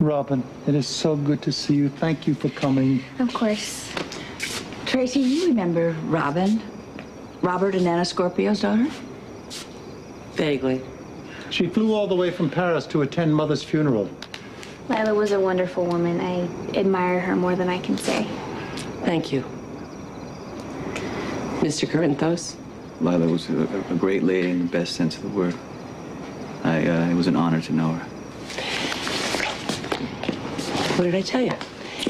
Robin, it is so good to see you. Thank you for coming. Of course. Tracy, you remember Robin? Robert and Anna Scorpio's daughter? Vaguely. She flew all the way from Paris to attend Mother's funeral. Lila was a wonderful woman. I admire her more than I can say. Thank you. Mr. Corinthos? Lila was a great lady in the best sense of the word. It was an honor to know her. What did I tell you?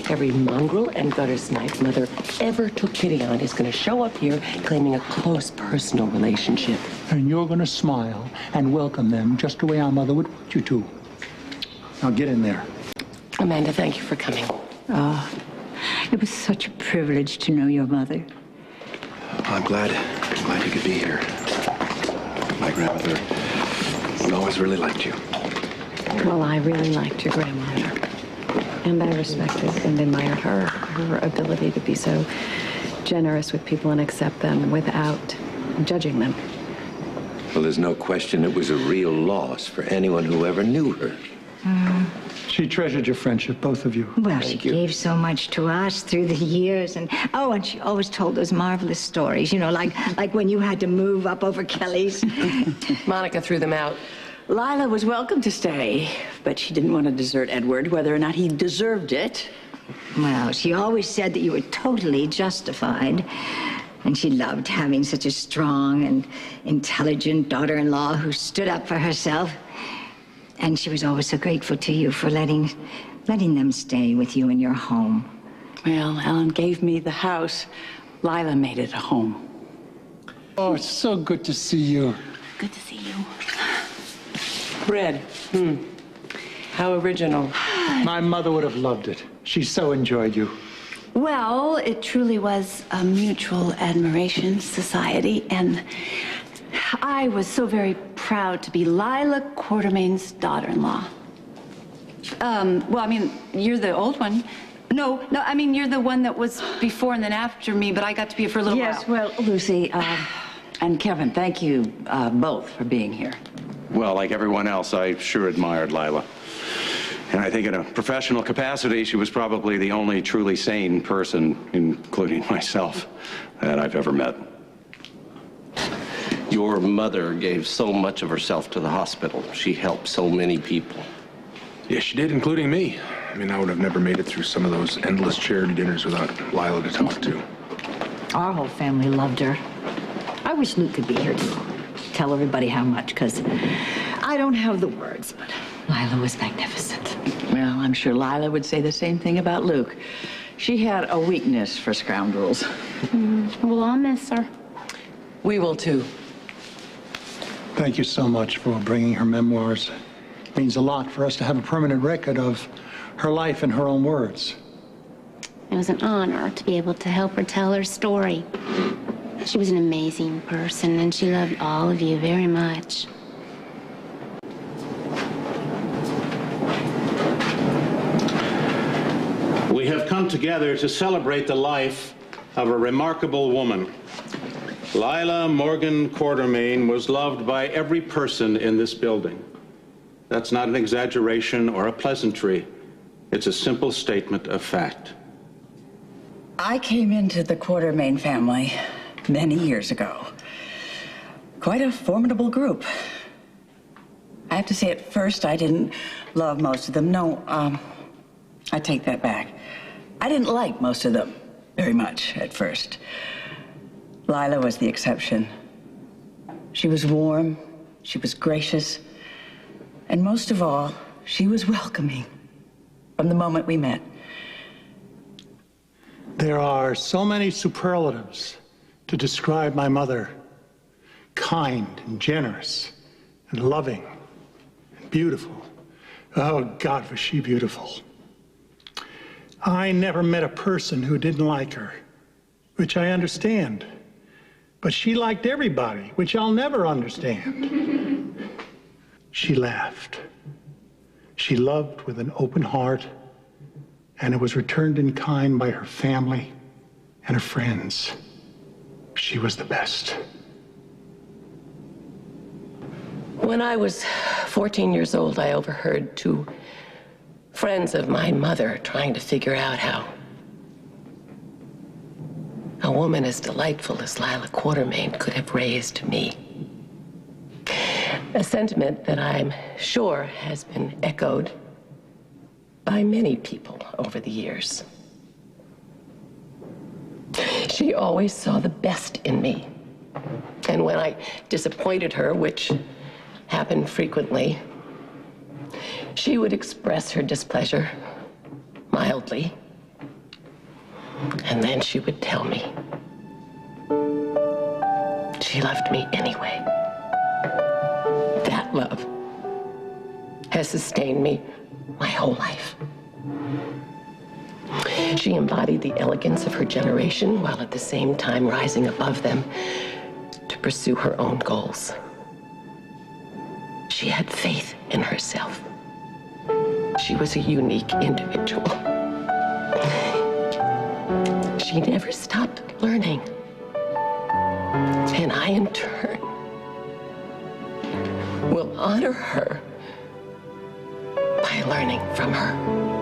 Every mongrel and gutter snipe Mother ever took pity on is going to show up here claiming a close personal relationship. And you're going to smile and welcome them just the way our mother would want you to. Now get in there. Amanda, thank you for coming. Oh, it was such a privilege to know your mother. I'm glad you could be here. My grandmother always really liked you. Well, I really liked your grandmother. And I respected and admired her ability to be so generous with people and accept them without judging them. Well, there's no question it was a real loss for anyone who ever knew her. She treasured your friendship, both of you. Well, she gave so much to us through the years, and she always told those marvelous stories, like when you had to move up over Kelly's. Monica threw them out. Lila was welcome to stay, but she didn't want to desert Edward, whether or not he deserved it. Well, she always said that you were totally justified, and she loved having such a strong and intelligent daughter-in-law who stood up for herself. And she was always so grateful to you for letting them stay with you in your home. Well, Ellen gave me the house. Lila made it a home. Oh, it's so good to see you. Good to see you. Bread. How original. My mother would have loved it. She so enjoyed you. Well, it truly was a mutual admiration society, and I was so very proud to be Lila Quartermain's daughter-in-law. Well, I mean, you're the old one. No, I mean, you're the one that was before and then after me, but I got to be here for a little while. Yes, well, Lucy, and Kevin, thank you both for being here. Well, like everyone else, I sure admired Lila. And I think in a professional capacity, she was probably the only truly sane person, including myself, that I've ever met. Your mother gave so much of herself to the hospital. She helped so many people. Yeah, she did, including me. I mean, I would have never made it through some of those endless charity dinners without Lila to talk to. Our whole family loved her. I wish Luke could be here to tell everybody how much, because I don't have the words, but Lila was magnificent. Well, I'm sure Lila would say the same thing about Luke. She had a weakness for scoundrels. We'll all miss her. We will too. Thank you so much for bringing her memoirs. It means a lot for us to have a permanent record of her life in her own words. It was an honor to be able to help her tell her story. She was an amazing person, and she loved all of you very much. We have come together to celebrate the life of a remarkable woman. Lila Morgan Quartermain was loved by every person in this building. That's not an exaggeration or a pleasantry. It's a simple statement of fact. I came into the Quartermain family many years ago. Quite a formidable group. I have to say, at first, I didn't love most of them. No, I take that back. I didn't like most of them very much at first. Lila was the exception. She was warm, she was gracious, and most of all, she was welcoming from the moment we met. There are so many superlatives to describe my mother. Kind and generous and loving and beautiful. Oh, God, was she beautiful. I never met a person who didn't like her, which I understand. But she liked everybody, which I'll never understand. She laughed. She loved with an open heart, and it was returned in kind by her family and her friends. She was the best. When I was 14 years old, I overheard two friends of my mother trying to figure out how a woman as delightful as Lila Quartermain could have raised me. A sentiment that I'm sure has been echoed by many people over the years. She always saw the best in me. And when I disappointed her, which happened frequently, she would express her displeasure mildly, and then she would tell me she loved me anyway. That love has sustained me my whole life. She embodied the elegance of her generation while at the same time rising above them to pursue her own goals. She had faith in herself. She was a unique individual. She never stopped learning. And I, in turn, will honor her by learning from her.